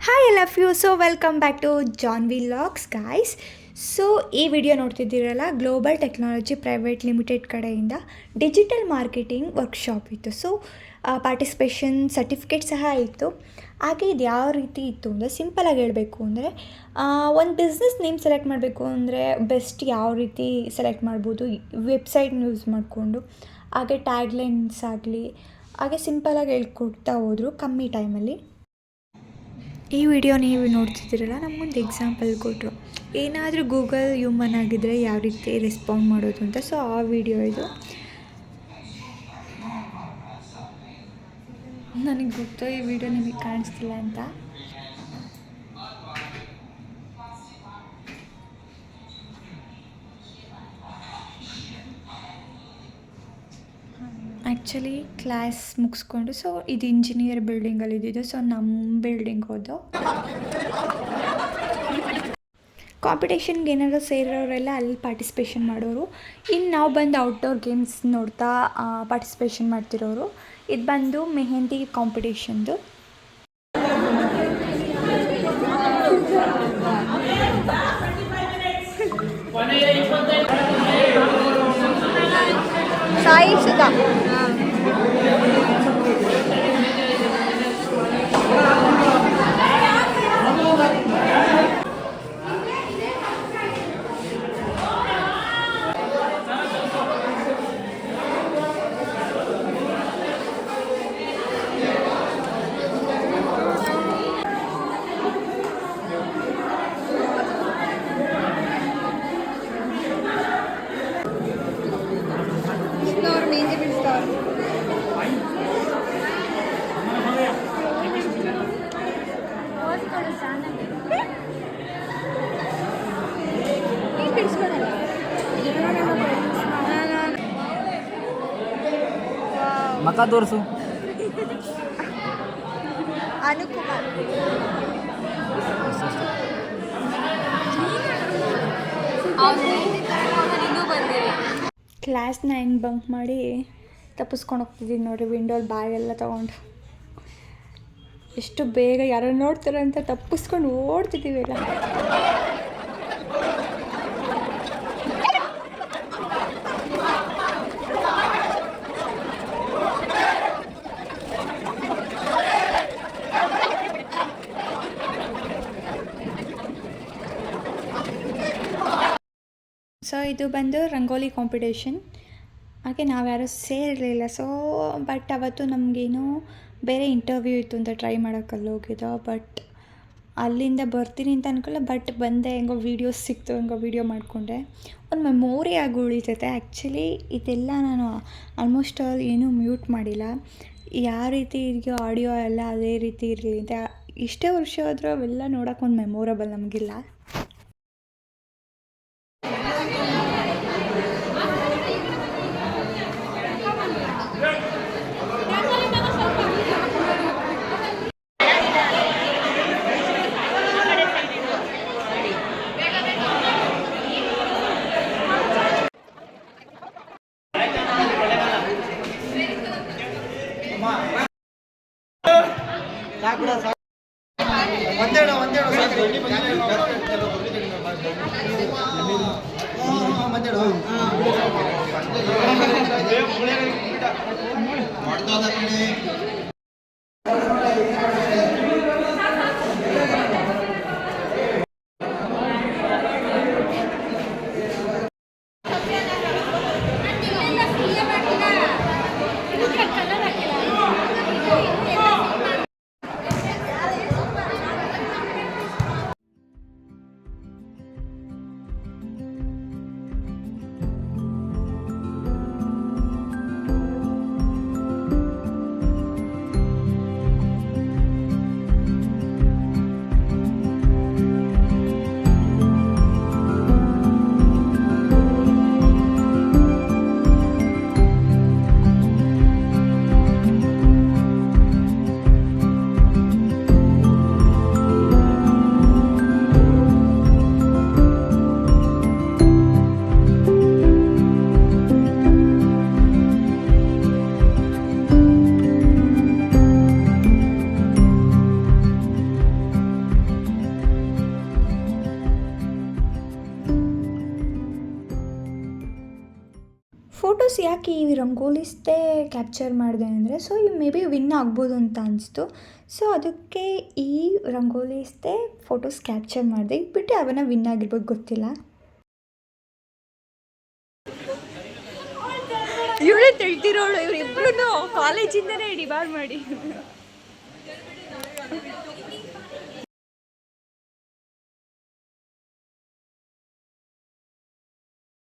Hi I love you. So welcome back to John vlogs guys. So ಈ video ನೋಡ್ತಿದ್ದೀರಲ್ಲ, global technology private limited ಕಡೆಯಿಂದ digital marketing workshop ಇತ್ತು. So participation certificate ಸಹ ಇತ್ತು. ಹಾಗೆ ಇದು ಯಾವ ರೀತಿ ಇತ್ತು ಅಂದರೆ, ಸಿಂಪಲಾಗಿ ಹೇಳಬೇಕು ಅಂದರೆ, ಒಂದು ಬಿಸ್ನೆಸ್ ನೇಮ್ ಸೆಲೆಕ್ಟ್ ಮಾಡಬೇಕು ಅಂದರೆ ಬೆಸ್ಟ್ ಯಾವ ರೀತಿ ಸೆಲೆಕ್ಟ್ ಮಾಡ್ಬೋದು, ವೆಬ್ಸೈಟ್ನ ಯೂಸ್ ಮಾಡಿಕೊಂಡು, ಹಾಗೆ ಟ್ಯಾಗ್ಲೈನ್ಸ್ ಆಗಲಿ ಹಾಗೆ ಸಿಂಪಲಾಗಿ ಹೇಳ್ಕೊಡ್ತಾ ಹೋದರು ಕಮ್ಮಿ ಟೈಮಲ್ಲಿ. ಈ ವಿಡಿಯೋ ನೀವು ನೋಡ್ತಿದ್ದೀರಲ್ಲ, ನಮಗೊಂದು ಎಕ್ಸಾಂಪಲ್ ಕೊಟ್ಟರು, ಏನಾದರೂ ಗೂಗಲ್ ಹ್ಯೂಮನ್ ಆಗಿದ್ದರೆ ಯಾವ ರೀತಿ ರೆಸ್ಪಾಂಡ್ ಮಾಡೋದು ಅಂತ. ಸೊ ಆ ವಿಡಿಯೋ ಇದು. ನನಗೆ ಗೊತ್ತು ಈ ವಿಡಿಯೋ ನಿಮಗೆ ಕಾಣಿಸ್ತಿಲ್ಲ ಅಂತ. ಆ್ಯಕ್ಚುಲಿ ಕ್ಲಾಸ್ ಮುಗಿಸ್ಕೊಂಡು, ಸೊ ಇದು ಇಂಜಿನಿಯರ್ ಬಿಲ್ಡಿಂಗಲ್ಲಿ ಇದ್ದಿದ್ದು. ಸೊ ನಮ್ಮ ಬಿಲ್ಡಿಂಗ್ ಹೋದು. ಕಾಂಪಿಟೇಷನ್ಗೆ ಏನಾದರೂ ಸೇರೋರೆಲ್ಲ ಅಲ್ಲಿ ಪಾರ್ಟಿಸಿಪೇಷನ್ ಮಾಡೋರು. ಇನ್ನು ನಾವು ಬಂದು ಔಟ್ಡೋರ್ ಗೇಮ್ಸ್ ನೋಡ್ತಾ ಪಾರ್ಟಿಸಿಪೇಷನ್ ಮಾಡ್ತಿರೋರು. ಇದು ಬಂದು ಮೆಹಂದಿ ಕಾಂಪಿಟೇಷನ್ದು. ಸಾಯಿ ಸುಧಾ ಮಕ ತೋರಿಸು. ಅನುಕುಮಾರ್ ಕ್ಲಾಸ್ನ ಹೆಂಗೆ ಬಂಕ್ ಮಾಡಿ ತಪ್ಪಿಸ್ಕೊಂಡು ಹೋಗ್ತಿದ್ದೀನಿ ನೋಡಿರಿ, ವಿಂಡೋಲ್ಲಿ ಬ್ಯಾಗೆಲ್ಲ ತೊಗೊಂಡು. ಎಷ್ಟು ಬೇಗ ಯಾರೋ ನೋಡ್ತಾರೆ ಅಂತ ತಪ್ಪಿಸ್ಕೊಂಡು ಓಡ್ತಿದ್ದೀವಿ ಎಲ್ಲ. ಸೊ ಇದು ಬಂದು ರಂಗೋಲಿ ಕಾಂಪಿಟೇಷನ್. ಹಾಗೆ ನಾವ್ಯಾರೂ ಸೇರಿರಲಿಲ್ಲ. ಸೊ ಬಟ್ ಅವತ್ತು ನಮಗೇನೋ ಬೇರೆ ಇಂಟರ್ವ್ಯೂ ಇತ್ತು ಅಂತ ಟ್ರೈ ಮಾಡೋಕ್ಕಲ್ಲಿ ಹೋಗಿದ್ದೋ. ಬಟ್ ಅಲ್ಲಿಂದ ಬರ್ತೀನಿ ಅಂತ ಅಂದ್ಕೊಳ್ಳೆ, ಬಟ್ ಬಂದೆ. ಹೆಂಗೋ ವೀಡಿಯೋಸ್ ಸಿಕ್ತು, ಹೆಂಗೋ ವೀಡಿಯೋ ಮಾಡಿಕೊಂಡೆ. ಒಂದು ಮೆಮೋರಿ ಆಗಿ ಉಳಿತೈತೆ. ಆ್ಯಕ್ಚುಲಿ ಇದೆಲ್ಲ ನಾನು ಆಲ್ಮೋಸ್ಟ್ ಆಲ್ ಏನೂ ಮ್ಯೂಟ್ ಮಾಡಿಲ್ಲ. ಯಾವ ರೀತಿ ಇದೆಯೋ ಆಡಿಯೋ ಎಲ್ಲ ಅದೇ ರೀತಿ ಇರಲಿ ಅಂತ. ಇಷ್ಟೇ ವರ್ಷ ಆದರೂ ಅವೆಲ್ಲ ನೋಡೋಕೆ ಒಂದು ಮೆಮೊರಬಲ್ ನಮಗಿಲ್ಲ. ಫೋಟೋಸ್ ಯಾಕೆ ಈ ರಂಗೋಲಿಸ್ದೇ ಕ್ಯಾಪ್ಚರ್ ಮಾಡಿದೆ ಅಂದರೆ ಸೊ ಮೇ ಬಿ ವಿನ್ ಆಗ್ಬೋದು ಅಂತ ಅನಿಸ್ತು. ಸೊ ಅದಕ್ಕೆ ಈ ರಂಗೋಲಿಸ್ದೇ ಫೋಟೋಸ್ ಕ್ಯಾಪ್ಚರ್ ಮಾಡಿದೆ. ಇಟ್ಬಿಟ್ಟು ಅವನ್ನ ವಿನ್ ಆಗಿರ್ಬೋದು, ಗೊತ್ತಿಲ್ಲ. ಇವಳೇ ತಿಳ್ತಿರೋಳು, ಇವರಿಬ್ರು ಕಾಲೇಜಿಂದನೇ ಡಿವೈಡ್ ಮಾಡಿ.